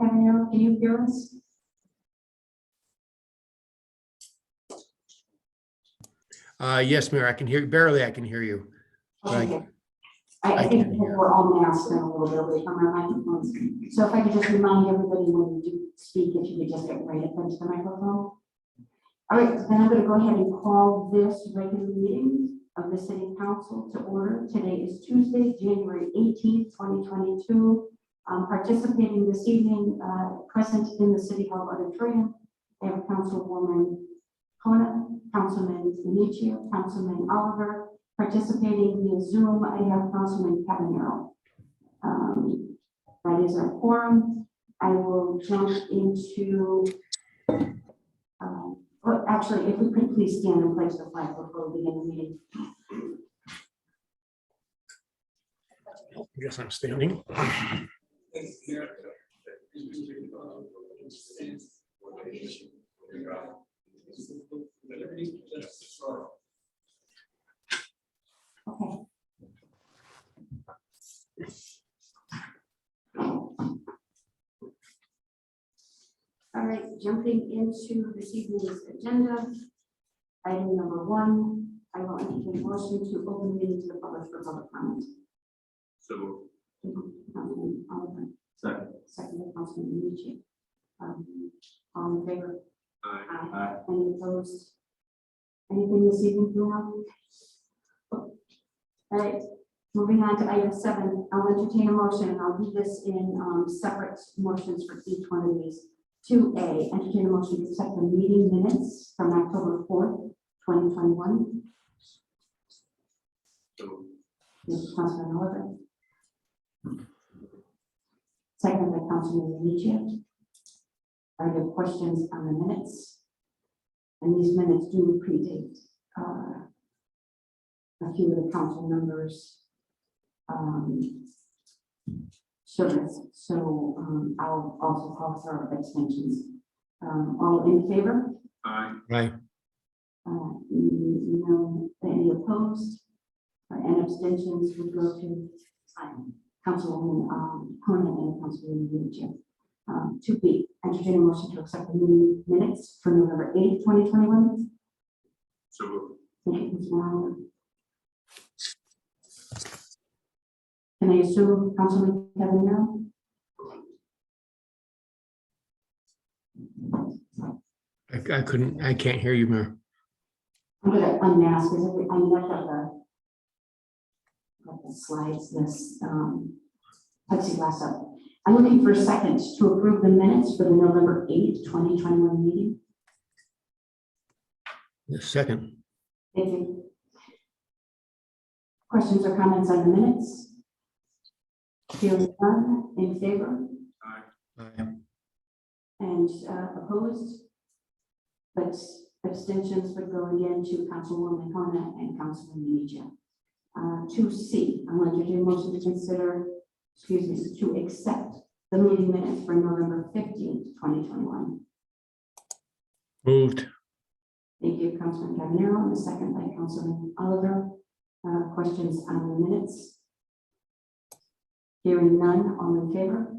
Cavanero, can you hear us? Yes, Mayor, I can hear you. Barely, I can hear you. Okay. I I think can hear. we're all masked and a little bit away from our microphones. So if I could just remind everybody when you do speak, if you could just get right up into the microphone. All right, then I'm going to go ahead and call this regular meeting of the City Council to order. Today is Tuesday, January 18th, 2022. Participating this evening, present in the City Hall auditorium, I have Councilwoman Kona, Councilman Minichia, Councilman Oliver. Participating via Zoom, I have Councilman Cavanero. That is our quorum. I will jump into, well, actually, if we could please stand and place the flag before we begin the meeting. I guess I'm standing. Okay. All right, jumping into this evening's agenda. Item number 1, I will entertain a motion to open the meeting to the public for public comment. So, Councilman Oliver, second. second by Councilman Minichia. All in favor? Aye. Any opposed? Anything this evening, Bruno? All right, moving on to item 7, I'll entertain a motion, and I'll do this in separate motions for each one of these. 2A, entertain a motion to accept the meeting minutes from October 4th, 2021. So, This is Councilman Oliver. Second by Councilman Minichia. Are there questions on the minutes? And these minutes do predate a few of the council members' service. So I'll also call for abstentions. All in favor? aye. Right. No, any opposed? And abstentions would go to Councilwoman Kona and Councilwoman Minichia. 2B, entertain a motion to accept the meeting minutes for November 8th, 2021. So, Thank you, Ms. Brown. Can I assume Councilman Cavanero? I can't hear you, Mayor. I'm going to unmask because I mean, I've got the slides, this plexiglass up. I'm looking for seconds to approve the minutes for the November 8th, 2021 meeting. The second. Thank you. Questions or comments on the minutes? Hearing none, in favor aye. and opposed? But abstentions would go again to Councilwoman Kona and Councilman Minichia. 2C, I'm going to entertain a motion to consider, to accept the meeting minutes for November 15th, 2021. Moved. Thank you, Councilman Cavanero, and the second by Councilman Oliver. Questions on the minutes? Hearing none, all in favor?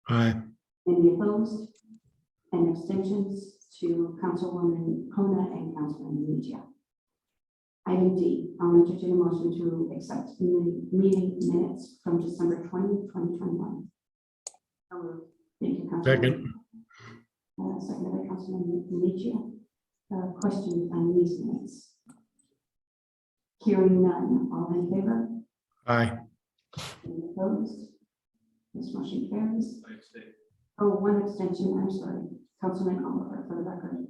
Aye. Any opposed? And abstentions to Councilwoman Kona and Councilman Minichia. Item D, I'll entertain a motion to accept the meeting minutes from December 20th, 2021. Thank you, Councilman. Second. Second by Councilman Minichia. Questions on these minutes? Hearing none, all in favor? Aye. Any opposed? This motion carries. I abstain. Oh, one abstention, I'm sorry. Councilman Oliver, for the record.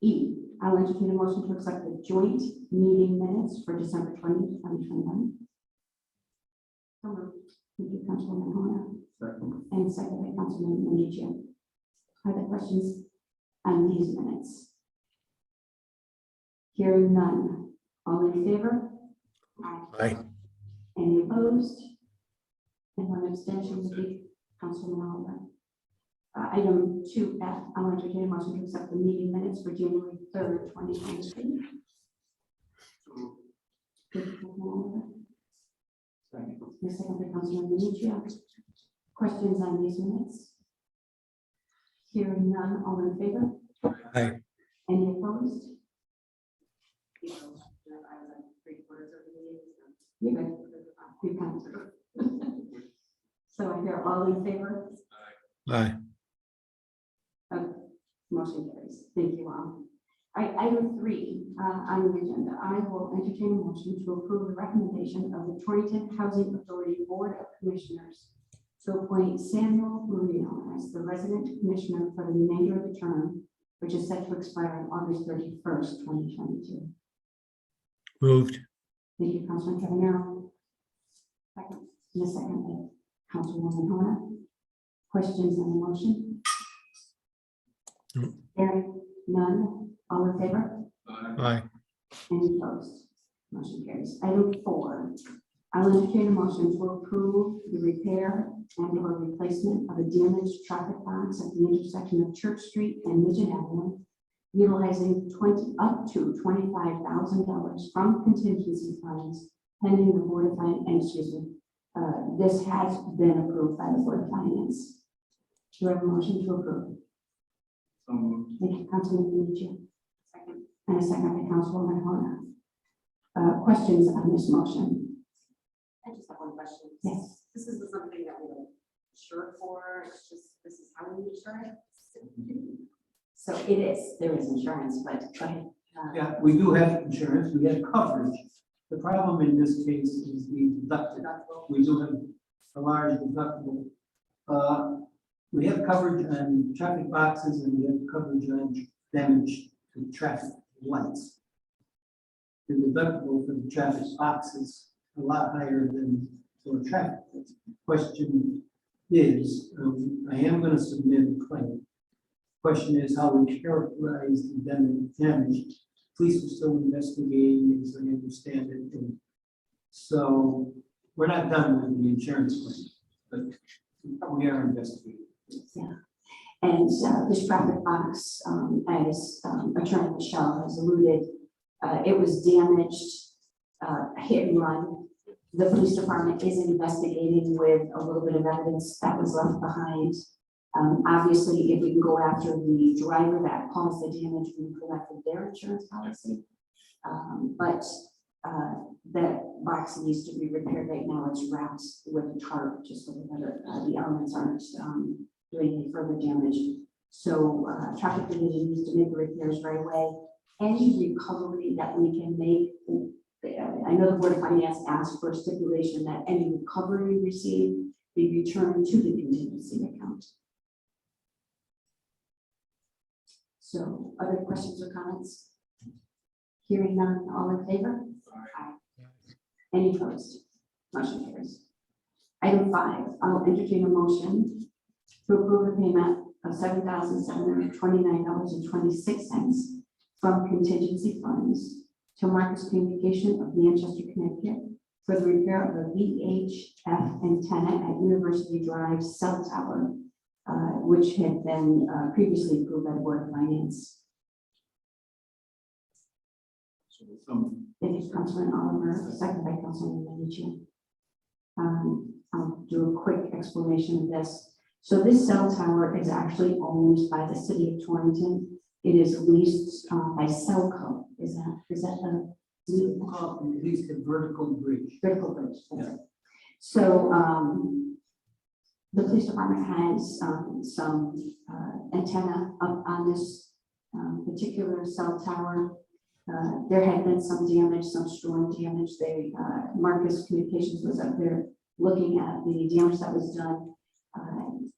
E, I'll entertain a motion to accept the joint meeting minutes for December 20th, 2021. So moved. Thank you, Councilwoman Hona. Second. And second by Councilman Minichia. Are there questions on these minutes? Hearing none. All in favor? Aye. Any opposed? And one abstention would be Councilman Oliver. Item 2F, I'll entertain a motion to accept the meeting minutes for January 3rd, 2023. So, Thank you, Councilman Oliver. second. The second by Councilman Minichia. Questions on these minutes? Hearing none, all in favor? Aye. Any opposed? You're good. Good count. So I hear all in favor? Aye. Okay, motion carries. Thank you all. All right, item 3 on the agenda, I will entertain a motion to approve the recommendation of the Torrington Housing Authority Board of Commissioners to appoint Samuel Marino as the resident commissioner for the remainder of the term, which is set to expire on August 31st, 2022. Moved. Thank you, Councilman Cavanero. Second. And a second by Councilwoman Hona. Questions on the motion? No. Hearing none, all in favor? Aye. Any opposed? Motion carries. Item 4, I'll entertain a motion to approve the repair and or replacement of a damaged traffic box at the intersection of Church Street and Midget Avenue, utilizing up to $25,000 from contingency funds pending the Board of Finance, this has been approved by the Board of Finance. Do you have a motion to approve? So moved. Thank you, Councilman Minichi. Second. And a second by Councilwoman Hona. Questions on this motion? I just have one question. Yes. This isn't something that we're insured for, it's just, this is how we insure it. So it is, there is insurance, but go ahead. Yeah, we do have insurance, we have coverage. The problem in this case is the deductible. We do have a large deductible. We have coverage on traffic boxes and we have coverage on damage to traffic lights. The deductible for the traffic boxes a lot higher than for traffic. The question is, I am going to submit a claim. Question is how we characterize the damage. Police are still investigating, as I understand it. And so we're not done with the insurance claim, but we are investigating. Yeah. And this traffic box, as Attorney Michelle has alluded, it was damaged, hit and run. The police department is investigating with a little bit of evidence that was left behind. Obviously, if we can go after the driver that caused the damage, we collected their insurance policy. But that box needs to be repaired right now. It's wrapped with a tarp, just so that the elements aren't doing any further damage. So traffic division needs to make the repairs right away. Any recovery that we can make, I know the Board of Finance asked for a stipulation that any recovery received be returned to the contingency account. So other questions or comments? Hearing none, all in favor? Aye. Any opposed? Motion carries. Item 5, I'll entertain a motion to approve the payment of $7,729.26 from contingency funds to Marcus Communication of Manchester, Connecticut for the repair of a VHF antenna at University Drive cell tower, which had been previously approved by the Board of Finance. So moved. Thank you, Councilman Oliver, second by Councilman Minichi. I'll do a quick explanation of this. So this cell tower is actually owned by the city of Torrington. It is leased by Cellco. Is that the At least a vertical bridge. vertical bridge? That's Yeah. it. So the police department has some antenna up on this particular cell tower. There had been some damage, some storm damage. Marcus Communications was up there looking at the damage that was done,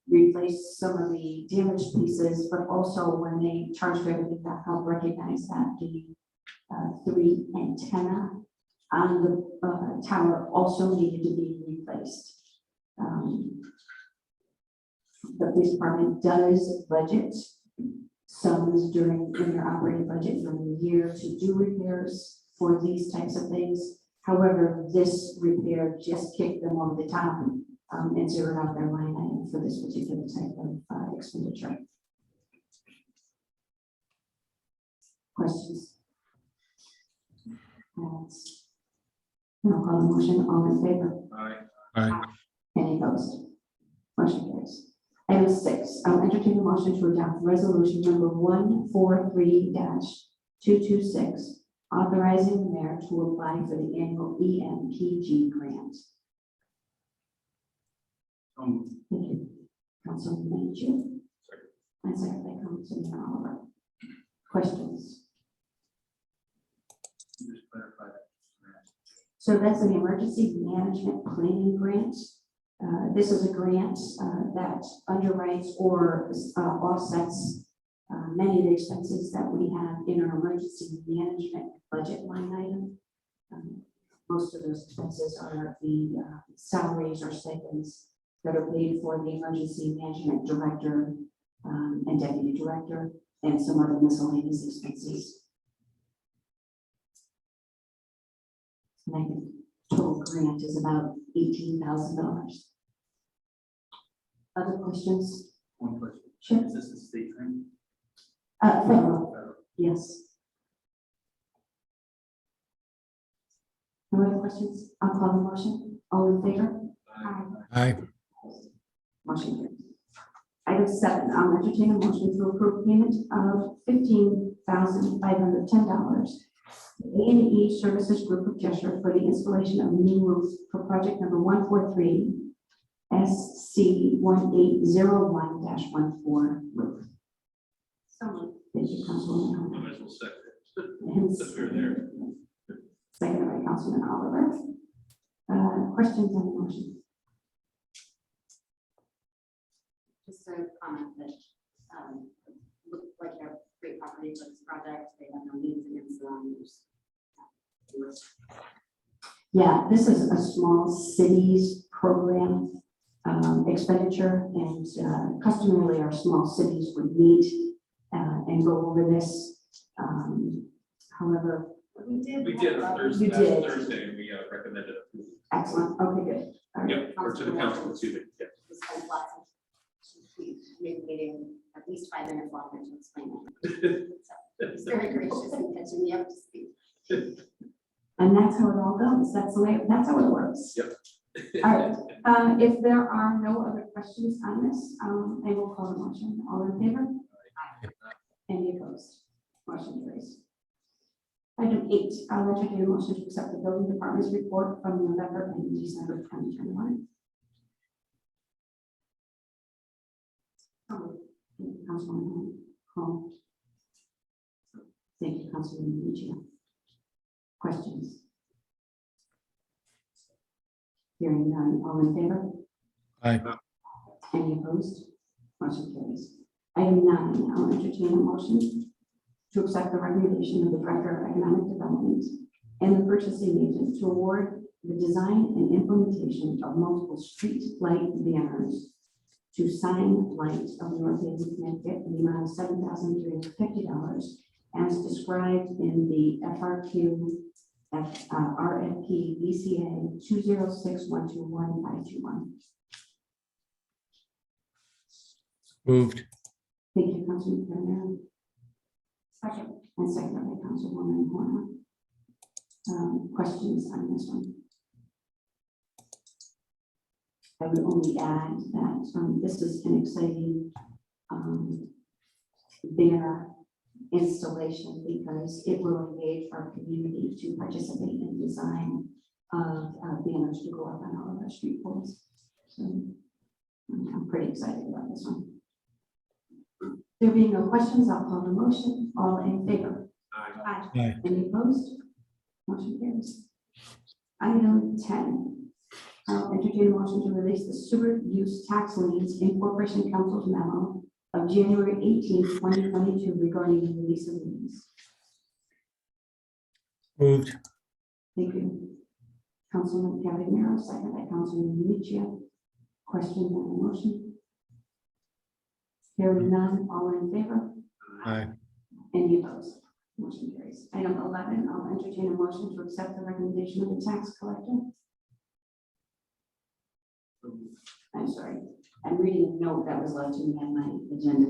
replaced some of the damaged pieces, but also when they charged everything back up, recognized that the 3 antenna on the tower also needed to be replaced. The police department does budget sums in their operating budget during the year to do repairs for these types of things. However, this repair just kicked them over the top and zeroed out their line item for this particular type of expenditure. Questions? I'll call the motion. All in favor? Aye. Aye. Any opposed? Motion carries. Item 6, I'll entertain a motion to adopt resolution number 143-226, authorizing the mayor to apply for the annual EMPG grant. Thank you. Councilman Manager. And second by Councilman Oliver. Questions? Just clarify that. So that's an emergency management planning grant. This is a grant that underwrites or offsets many of the expenses that we have in our emergency management budget line item. Most of those expenses are the salaries or stipends that are paid for the emergency management director and deputy director and some other miscellaneous expenses. And I think total grant is about $18,000. Other questions? One question. Sure. Is this a state thing? Federal, Federal. yes. No other questions? I'll call the motion. All in favor? Aye. Motion carries. Item 7, I'll entertain a motion to approve payment of $15,510 to A&E Services Group of Cheshire for the installation of new roof for project number 143 SC1801-14 roof. So moved. Thank you, Councilwoman. Might as well second it. And Since we're there. seconded by Councilman Oliver. Questions on the motion? Just a comment that looked like you have great property for this project. They have no liens against them. Yeah, this is a small cities program expenditure, and customarily our small cities would meet and go over this. However, We did. We did on Thursday, You did. Thursday, and we recommended approval. excellent. Okay, good. All right. Yep, or to the council, excuse me, yeah. We spent lots of, we made the meeting at least 5 minutes longer to explain it. So it's very gracious in catching me up to speed. And that's how it all goes. That's the way, that's how it works. Yep. All right. If there are no other questions on this, I will call the motion. All in favor? Any opposed? Motion carries. Item 8, I'll entertain a motion to accept the building department's report from November and December 2021. Councilwoman Hall. Thank you, Councilwoman Minichia. Questions? Hearing none, all in favor? Aye. Any opposed? Motion carries. Item 9, I'll entertain a motion to accept the recommendation of the Director of Economic Development and the purchasing agent to award the design and implementation of multiple street light banners to Sign Light of North Haven, Connecticut, in the amount of $7,350 as described in the RFP WPCA 206121521. Moved. Thank you, Councilman Bernard. Second. And second by Councilwoman Horner. Questions on this one? I would only add that this is an exciting banner installation because it will engage our community to participate in design of banners to go up on all of our street poles. So I'm pretty excited about this one. There being no questions, I'll call the motion. All in favor? Aye. Aye. Any opposed? Motion carries. Item 10. I'll entertain a motion to release the sewer use tax liens in Corporation Council's memo of January 18, 2022 regarding the release of liens. Moved. Thank you. Councilman Cavallaro, second by Councilman Minichia. Questions on the motion? Hearing none, all in favor? Aye. Any opposed? Motion carries. Item 11, I'll entertain a motion to accept the recommendation of the tax collector. I'm sorry, I'm reading a note that was left to me on my agenda.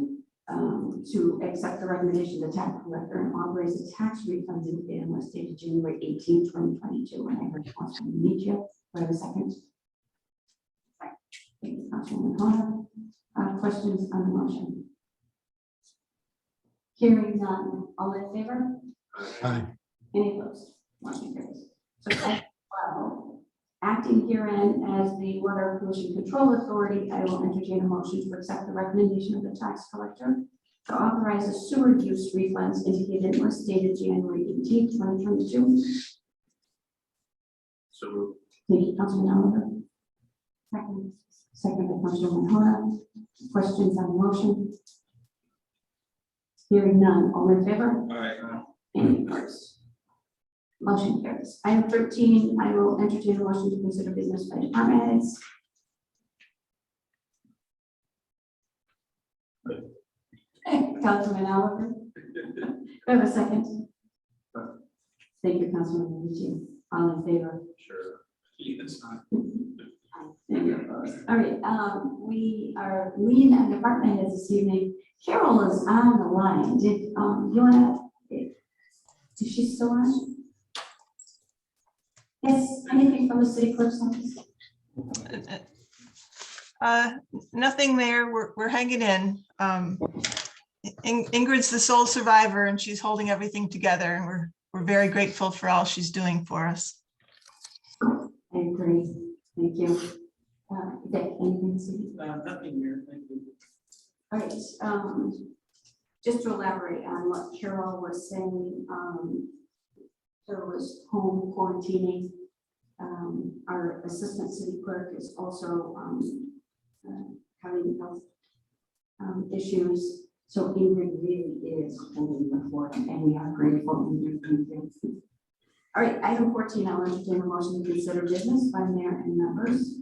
To accept the recommendation of the tax collector and authorize the tax refunds in unless dated January 18, 2022. And I heard Councilman Minichia. Do I have a second? Thank you, Councilwoman Hona. Questions on the motion? Hearing none, all in favor? Aye. Any opposed? Motion carries. So item 12, acting herein as the Water Pollution Control Authority, I will entertain a motion to accept the recommendation of the tax collector to authorize the sewer use refunds indicated in list dated January 18th, 2022. So moved. Thank you, Councilman Oliver. Second by Councilwoman Hona. Questions on the motion? Hearing none, all in favor? Aye. Any opposed? Motion carries. Item 13, I will entertain a motion to consider business by department heads. Councilman Oliver. Do I have a second? Thank you, Councilman Lucci. All in favor? Sure. It's not. Any opposed? All right, we are lean on department heads this evening. Carol is on the line. Did you want to, is she still on? Yes, anything from the city clerk's office? Nothing there. We're hanging in. Ingrid's the sole survivor and she's holding everything together, and we're very grateful for all she's doing for us. I agree. Thank you. Dick, anything to say? Nothing here, thank you. All right, just to elaborate on what Carol was saying, there was home quarantining. Our assistant city clerk is also having health issues. So Ingrid really is holding the fort, and we are grateful. Ingrid, thank you. All right, item 14, I'll entertain a motion to consider business by mayor and members.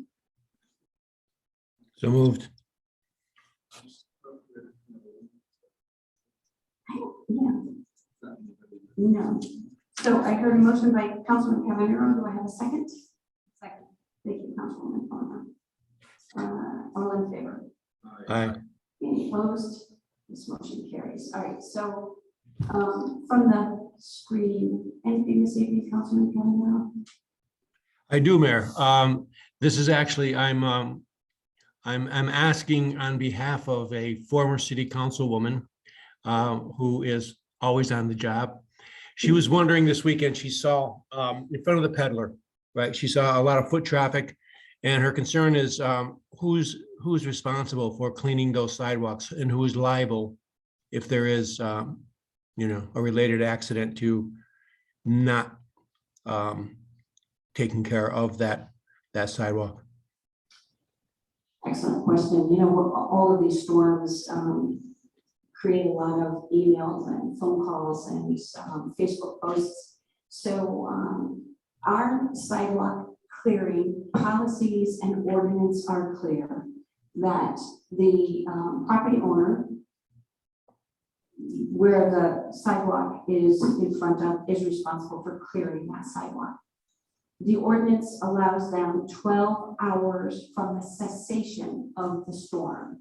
So moved. Yeah, no. So I heard a motion by Councilman Cavanero. Do I have a second? Second. Thank you, Councilwoman Farmer. All in favor? Aye. Any opposed? This motion carries. All right, so from the screen, anything this evening, Councilman Cavanero? I do, Mayor. This is actually, I'm asking on behalf of a former city councilwoman who is always on the job. She was wondering this weekend, she saw in front of the peddler, right? She saw a lot of foot traffic, and her concern is who's responsible for cleaning those sidewalks and who is liable if there is, a related accident to not taking care of that sidewalk. Excellent question. You know, all of these storms create a lot of emails and phone calls and Facebook posts. So our sidewalk clearing policies and ordinance are clear that the property owner, where the sidewalk is in front of, is responsible for clearing that sidewalk. The ordinance allows them 12 hours from the cessation of the storm.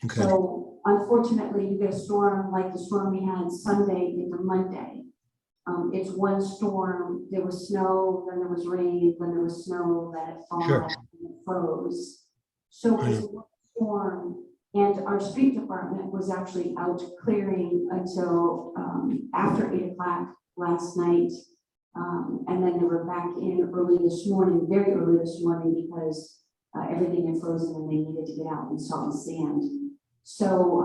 Okay. So unfortunately, you get a storm like the storm we had Sunday into Monday. It's one storm. There was snow, then there was rain, then there was snow, then it thawed, Sure. and it froze. So it's one storm, and our street department was actually out clearing until after 8 o'clock last night. And then they were back in early this morning, very early this morning, because everything had frozen and they needed to get out and salt and sand. So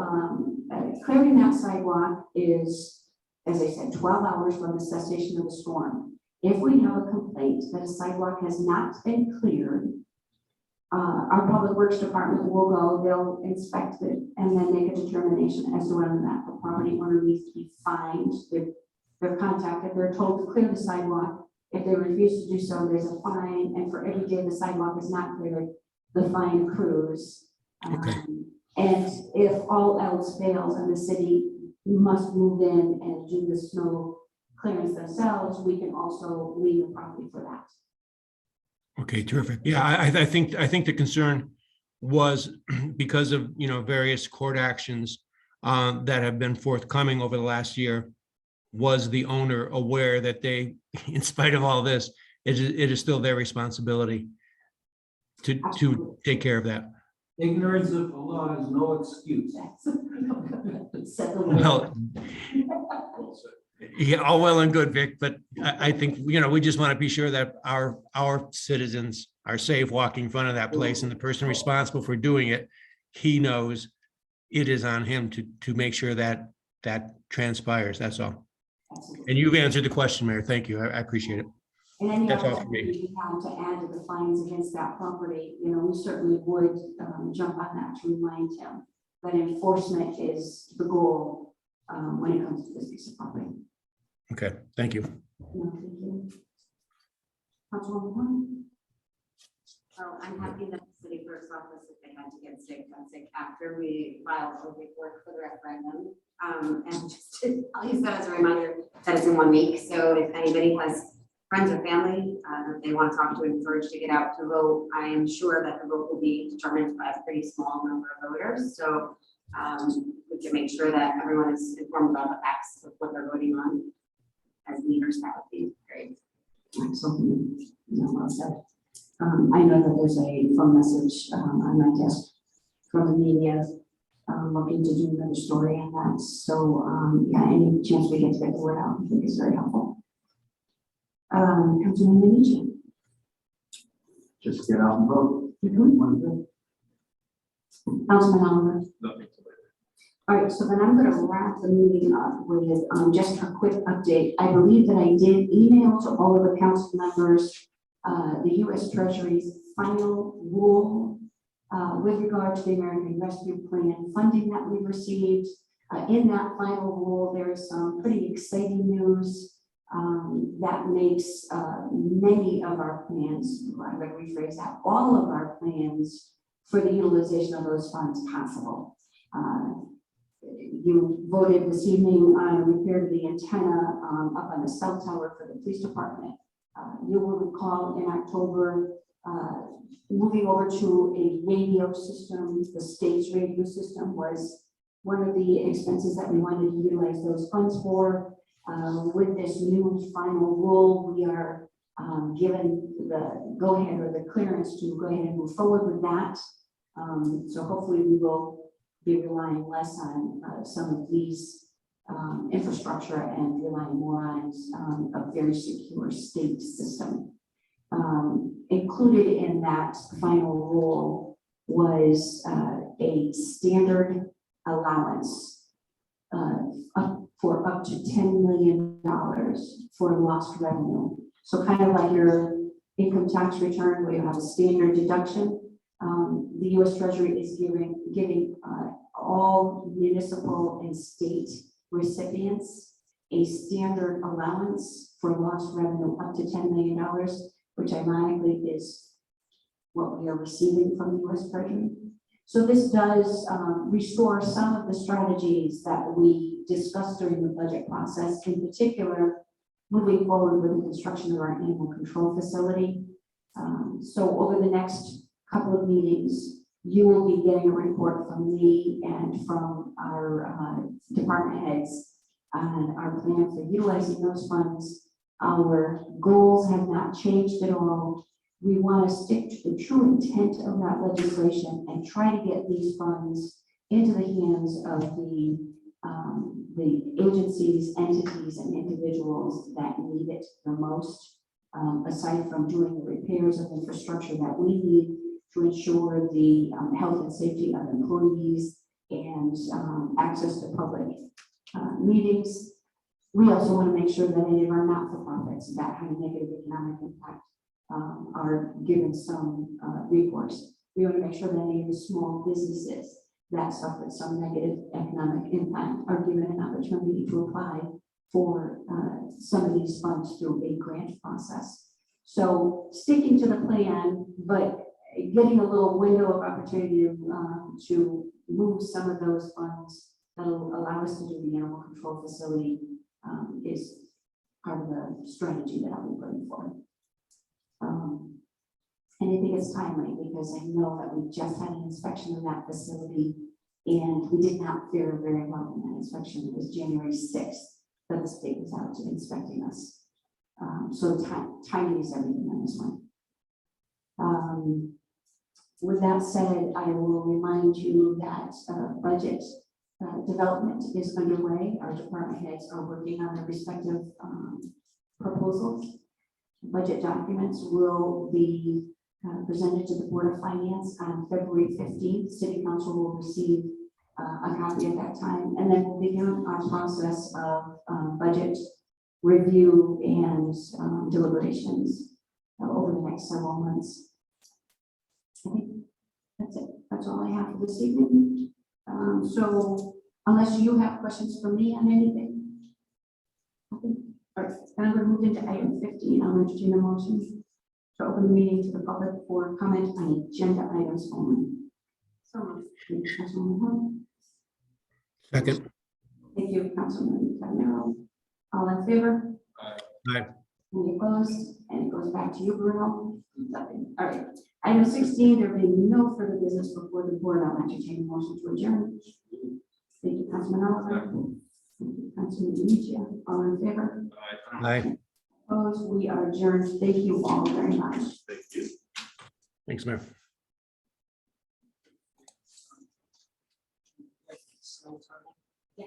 clearing that sidewalk is, as I said, 12 hours from the cessation of the storm. If we have a complaint that a sidewalk has not been cleared, our public works department will go, they'll inspect it and then make a determination as to whether or not the property owner needs to be fined. They're contacted, they're told to clear the sidewalk. If they refuse to do so, there's a fine, and for every day the sidewalk is not cleared, the fine accrues. Okay. And if all else fails and the city must move in and do the snow clearance themselves, we can also leave the property for that. Okay, terrific. Yeah, I think the concern was because of, various court actions that have been forthcoming over the last year. Was the owner aware that they, in spite of all this, it is still their responsibility to take care of that? Ignorance of the law is no excuse. Said the word. Well, yeah, all well and good, Vic, but I think, we just want to be sure that our citizens are safe walking in front of that place, and the person responsible for doing it, he knows it is on him to make sure that that transpires. That's all. Absolutely. And you've answered the question, Mayor. Thank you. I appreciate it. And any That's all for me. opportunity we have to add to the fines against that property, we certainly would jump on that to remind him that enforcement is the goal when it comes to this piece of property. Okay, thank you. No, thank you. Councilwoman Horn? So I'm happy that the city clerk's office, if they had to get sick, got sick after we filed the paperwork for the referendum. And just to, I'll use that as a reminder that it's in 1 week. So if anybody has friends or family that they want to talk to, encourage to get out to vote, I am sure that the vote will be determined by a pretty small number of voters. So we can make sure that everyone is informed about the facts of what they're voting on as leaders. That would be great. Something, well said. I know that there's a phone message on my desk from the media looking to do another story on that. So yeah, any chance we get to get the word out, I think is very helpful. Councilman Minichi. Just get out and vote. Councilman Oliver. Nothing to All right, so then I'm going to wrap the meeting up with just a quick update. I believe that I did email to all of the council members the U.S. Treasury's final rule with regard to the American Rescue Plan funding that we received. In that final rule, there is some pretty exciting news that makes many of our plans, I'm going to rephrase that, all of our plans for the utilization of those funds possible. You voted this evening on a repair to the antenna up on the cell tower for the police department. You will recall in October, moving over to a radio system, the state's radio system was one of the expenses that we wanted to utilize those funds for. With this new final rule, we are given the go-ahead or the clearance to go ahead and move forward with that. So hopefully we will be relying less on some of these infrastructure and relying more on a very secure state system. Included in that final rule was a standard allowance for up to $10 million for lost revenue. So kind of like your income tax return where you have a standard deduction. The U.S. Treasury is giving all municipal and state recipients a standard allowance for lost revenue up to $10 million, which ironically is what we are receiving from the U.S. Treasury. So this does restore some of the strategies that we discussed during the budget process, in particular, moving forward with the construction of our animal control facility. So over the next couple of meetings, you will be getting a report from me and from our department heads on our plan for utilizing those funds. Our goals have not changed at all. We want to stick to the true intent of that legislation and try to get these funds into the hands of the agencies, entities, and individuals that need it the most, aside from doing the repairs of infrastructure that we need to ensure the health and safety of employees and access to public meetings. We also want to make sure that any of our not-for-profits that have a negative economic impact are given some recourse. We want to make sure that any of the small businesses that suffered some negative economic impact are given an opportunity to apply for some of these funds through a grant process. So sticking to the plan, but getting a little window of opportunity to move some of those funds that will allow us to do the animal control facility is part of the strategy that I'll be putting forward. And I think it's timely because I know that we just had an inspection of that facility and we did not fare very well in that inspection. It was January 6th that the state was out inspecting us. So timing is everything on this one. With that said, I will remind you that budget development is underway. Our department heads are working on their respective proposals. Budget documents will be presented to the Board of Finance on February 15th. City Council will receive a copy at that time, and then we'll begin our process of budget review and deliberations over the next several months. I think that's it. That's all I have for this evening. So unless you have questions for me on anything. Okay. All right, then I'm going to move into item 15. I'll entertain a motion to open the meeting to the public for comment on agenda items only. So, thank you, Councilwoman Hunt. Second. Thank you, Councilman Cavanero. All in favor? Aye. Any opposed? And it goes back to you, Bruno. Nothing. All right. Item 16, there being no further business before the board, I'll entertain a motion to adjourn. Thank you, Councilman Oliver. Thank you, Councilman Demichia. All in favor? Aye. Opposed? We are adjourned. Thank you all very much. Thank you. Thanks, Mayor. Yeah.